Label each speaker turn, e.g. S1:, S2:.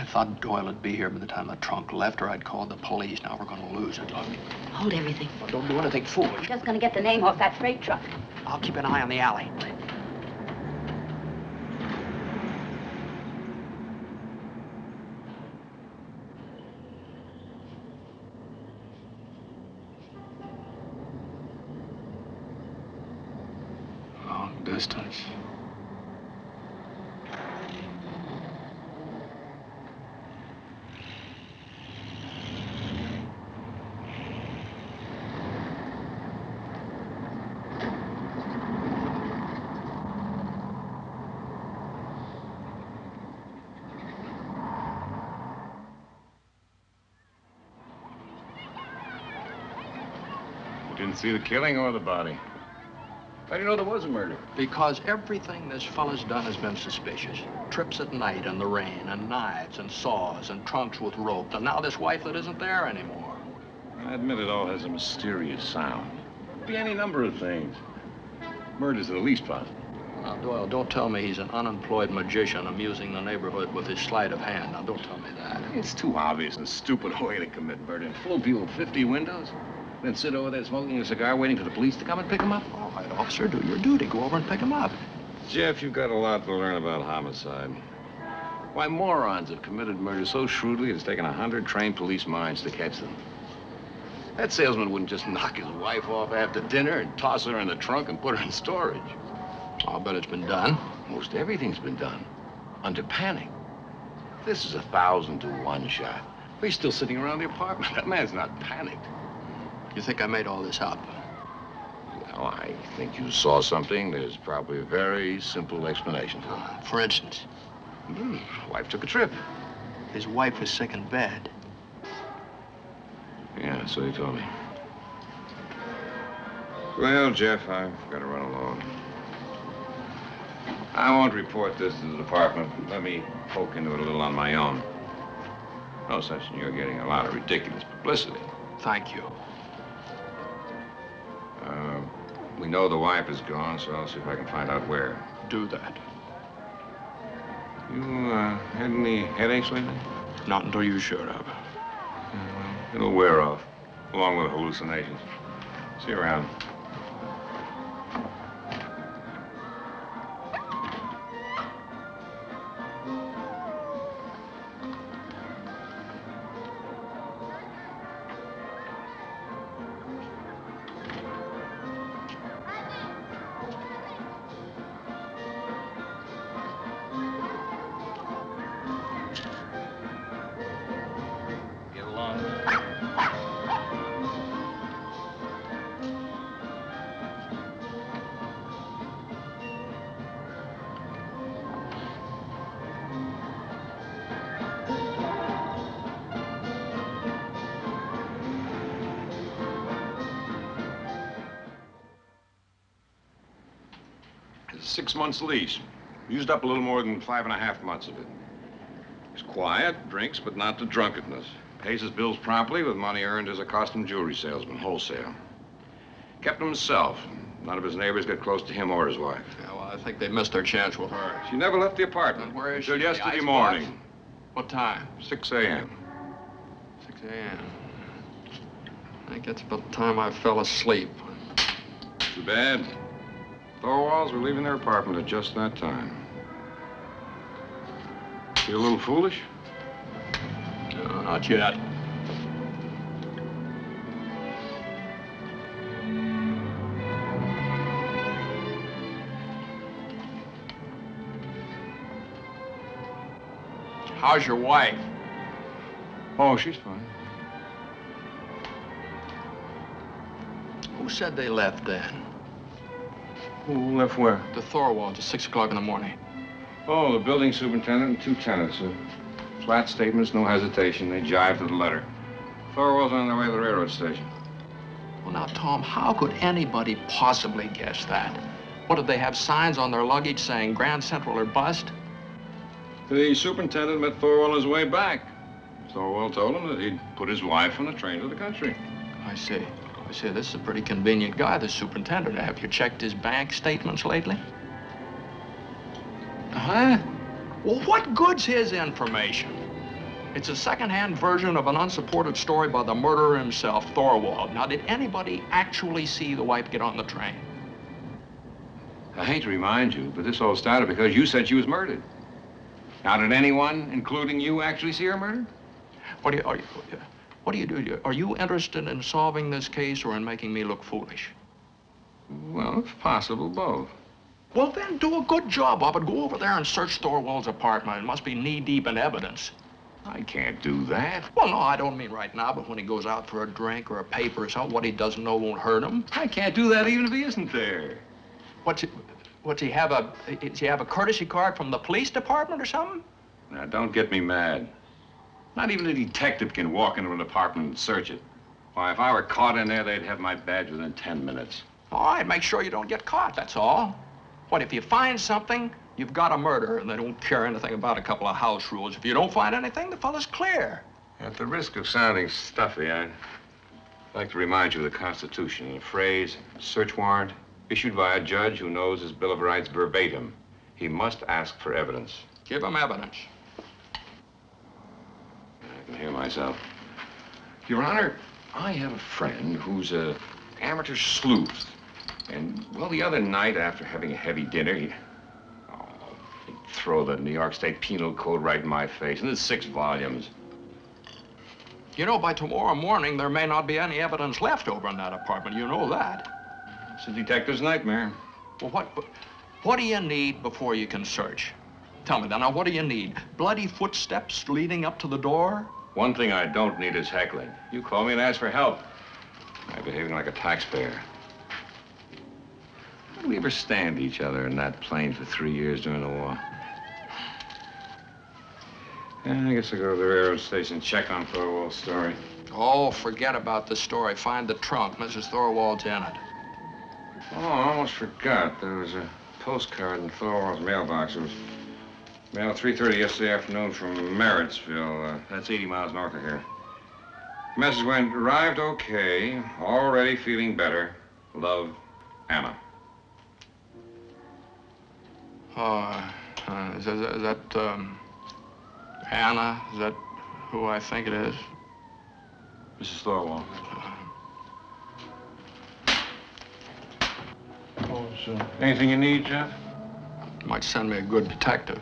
S1: I thought Doyle would be here by the time the trunk left, or I'd call the police. Now we're going to lose it. Look.
S2: Hold everything.
S1: Well, don't do anything foolish.
S2: I'm just going to get the name off that freight truck.
S1: I'll keep an eye on the alley. Long distance.
S3: Didn't see the killing or the body. How do you know there was a murder?
S1: Because everything this fella's done has been suspicious. Trips at night in the rain, and knives and saws and trunks with rope. And now this wife that isn't there anymore.
S3: I admit it all has a mysterious sound. Could be any number of things. Murder's the least possible.
S1: Now, Doyle, don't tell me he's an unemployed magician amusing the neighborhood with his sleight of hand. Now, don't tell me that.
S3: It's too obvious and stupid a way to commit murder. And fool people with 50 windows? Then sit over there smoking a cigar waiting for the police to come and pick him up?
S1: All right, officer, do your duty. Go over and pick him up.
S3: Jeff, you've got a lot to learn about homicide. Why, morons have committed murder so shrewdly it's taken 100 trained police minds to catch them. That salesman wouldn't just knock his wife off after dinner and toss her in the trunk and put her in storage.
S1: I'll bet it's been done.
S3: Most everything's been done. Under panic. This is a 1,000 to 1 shot. We're still sitting around the apartment. That man's not panicked.
S1: You think I made all this up?
S3: Well, I think you saw something. There's probably a very simple explanation for it.
S1: For instance?
S3: Wife took a trip.
S1: His wife was sick in bed.
S3: Yeah, so he told me. Well, Jeff, I've got to run along. I won't report this to the department. Let me poke into it a little on my own. No such thing. You're getting a lot of ridiculous publicity.
S1: Thank you.
S3: We know the wife is gone, so I'll see if I can find out where.
S1: Do that.
S3: You, had any headaches lately?
S1: Not until you showed up.
S3: Well, it'll wear off, along with hallucinations. See you around. It's a 6 months lease. Used up a little more than 5.5 months of it. He's quiet, drinks, but not to drunkenness. Pays his bills promptly with money earned as a costume jewelry salesman, wholesale. Kept to himself. None of his neighbors got close to him or his wife.
S1: Yeah, well, I think they missed their chance with her.
S3: She never left the apartment.
S1: Where is she?
S3: Until yesterday morning.
S1: What time?
S3: 6 a.m.
S1: 6 a.m. I think that's about the time I fell asleep.
S3: Too bad. Thorwalds were leaving their apartment at just that time. Feel a little foolish?
S1: No, not yet. How's your wife?
S3: Oh, she's fine.
S1: Who said they left then?
S3: Who left where?
S1: The Thorwalds at 6 o'clock in the morning.
S3: Oh, the building superintendent and 2 tenants. Flat statements, no hesitation. They jived to the letter. Thorwald's on their way to the railroad station.
S1: Well, now, Tom, how could anybody possibly guess that? What, did they have signs on their luggage saying Grand Central or bust?
S3: The superintendent met Thorwald on his way back. Thorwald told him that he'd put his wife on a train to the country.
S1: I see. I see. This is a pretty convenient guy, the superintendent. Have you checked his bank statements lately?
S3: Huh?
S1: Well, what good's his information? It's a second-hand version of an unsupported story by the murderer himself, Thorwald. Now, did anybody actually see the wife get on the train?
S3: I hate to remind you, but this all started because you said she was murdered. Now, did anyone, including you, actually see her murdered?
S1: What do you do? Are you interested in solving this case or in making me look foolish?
S3: Well, it's possible, both.
S1: Well, then do a good job of it. Go over there and search Thorwald's apartment. It must be knee-deep in evidence.
S3: I can't do that.
S1: Well, no, I don't mean right now, but when he goes out for a drink or a paper or something, what he doesn't know won't hurt him.
S3: I can't do that even if he isn't there.
S1: Does he have a courtesy card from the police department or something?
S3: Now, don't get me mad. Not even a detective can walk into an apartment and search it. Why, if I were caught in there, they'd have my badge within 10 minutes.
S1: All right, make sure you don't get caught, that's all. What, if you find something, you've got a murder, and they don't care anything about a couple of house rules. If you don't find anything, the fellow's clear.
S3: At the risk of sounding stuffy, I'd like to remind you of the Constitution in a phrase, search warrant, issued by a judge who knows his Bill of Rights verbatim. He must ask for evidence.
S1: Give him evidence.
S3: I can hear myself. Your Honor, I have a friend who's an amateur sleuth. And, well, the other night, after having a heavy dinner, he'd throw the New York State Penal Code right in my face. And there's 6 volumes.
S1: You know, by tomorrow morning, there may not be any evidence left over in that apartment. You know that.
S3: It's a detective's nightmare.
S1: Well, what do you need before you can search? Tell me then, now, what do you need? Bloody footsteps leading up to the door?
S3: One thing I don't need is heckling. You call me and ask for help. I'm behaving like a taxpayer. How did we ever stand each other in that plane for 3 years during the war? Yeah, I guess I'll go to the railroad station and check on Thorwald's story.
S1: Oh, forget about the story. Find the trunk. Mrs. Thorwald's in it.
S3: Oh, I almost forgot. There was a postcard in Thorwald's mailbox. It was mailed 3:30 yesterday afternoon from Marrittsville. That's 80 miles north of here. The message went, arrived okay, already feeling better. Love, Anna.
S1: Is that Anna? Is that who I think it is?
S3: Mrs. Thorwald. Anything you need, Jeff?
S1: Might send me a good detective.